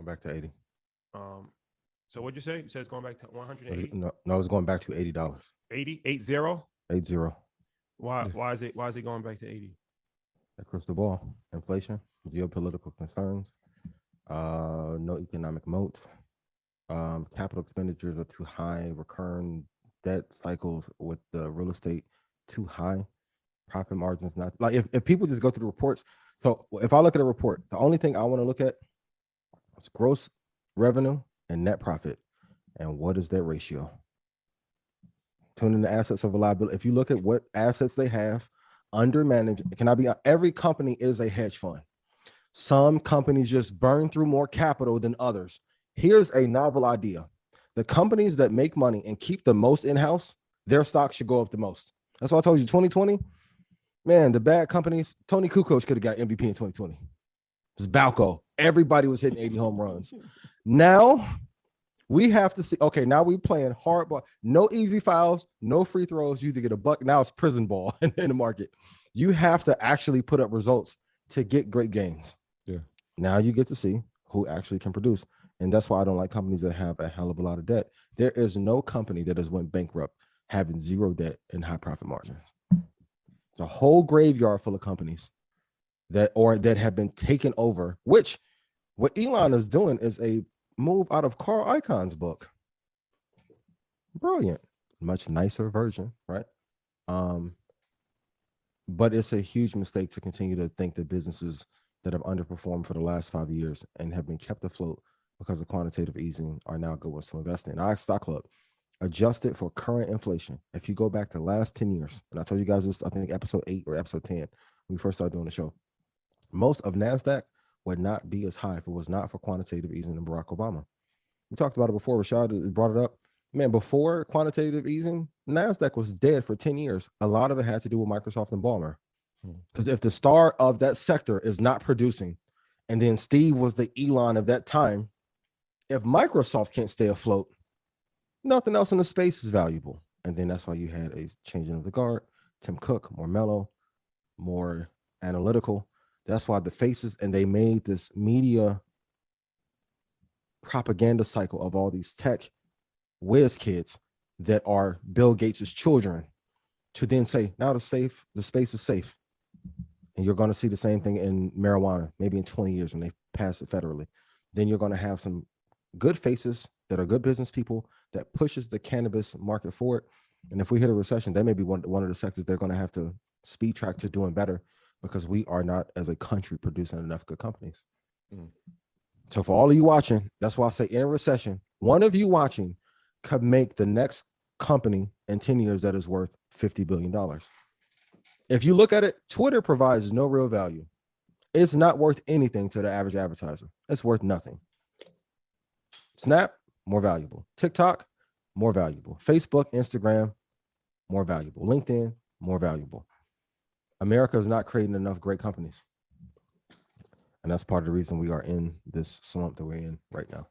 Going back to 80. So what'd you say? You said it's going back to 180? No, it's going back to $80. 80? 80? 80. Why is it going back to 80? That crystal ball. Inflation, geopolitical concerns, no economic moat. Capital expenditures are too high. Recurring debt cycles with the real estate too high. Profit margins not like if people just go through the reports. So if I look at a report, the only thing I want to look at is gross revenue and net profit. And what is that ratio? Tune in the assets of a liability. If you look at what assets they have under management, every company is a hedge fund. Some companies just burn through more capital than others. Here's a novel idea. The companies that make money and keep the most in-house, their stock should go up the most. That's why I told you 2020. Man, the bad companies, Tony Kukoc could have got MVP in 2020. It was Balco. Everybody was hitting 80 home runs. Now we have to see, okay, now we playing hardball. No easy fouls, no free throws. You either get a buck. Now it's prison ball in the market. You have to actually put up results to get great games. Yeah. Now you get to see who actually can produce. And that's why I don't like companies that have a hell of a lot of debt. There is no company that has went bankrupt having zero debt and high profit margins. It's a whole graveyard full of companies that have been taken over, which what Elon is doing is a move out of Carl Icahn's book. Brilliant. Much nicer version, right? But it's a huge mistake to continue to think that businesses that have underperformed for the last 5 years and have been kept afloat because of quantitative easing are now good ones to invest in. Our stock club, adjusted for current inflation. If you go back to the last 10 years, and I told you guys this, I think episode 8 or episode 10, when we first started doing the show, most of NASDAQ would not be as high if it was not for quantitative easing and Barack Obama. We talked about it before. Rashad brought it up. Man, before quantitative easing, NASDAQ was dead for 10 years. A lot of it had to do with Microsoft and Ballmer. Because if the star of that sector is not producing, and then Steve was the Elon of that time, if Microsoft can't stay afloat, nothing else in the space is valuable. And then that's why you had a changing of the guard. Tim Cook, more mellow, more analytical. That's why the faces, and they made this media propaganda cycle of all these tech whiz kids that are Bill Gates' children to then say, now the space is safe. And you're going to see the same thing in marijuana, maybe in 20 years when they pass it federally. Then you're going to have some good faces that are good business people that pushes the cannabis market forward. And if we hit a recession, that may be one of the sectors they're going to have to speed track to doing better, because we are not, as a country, producing enough good companies. So for all of you watching, that's why I say in a recession, one of you watching could make the next company in 10 years that is worth $50 billion. If you look at it, Twitter provides no real value. It's not worth anything to the average advertiser. It's worth nothing. Snap, more valuable. TikTok, more valuable. Facebook, Instagram, more valuable. LinkedIn, more valuable. America is not creating enough great companies. And that's part of the reason we are in this slump that we're in right now.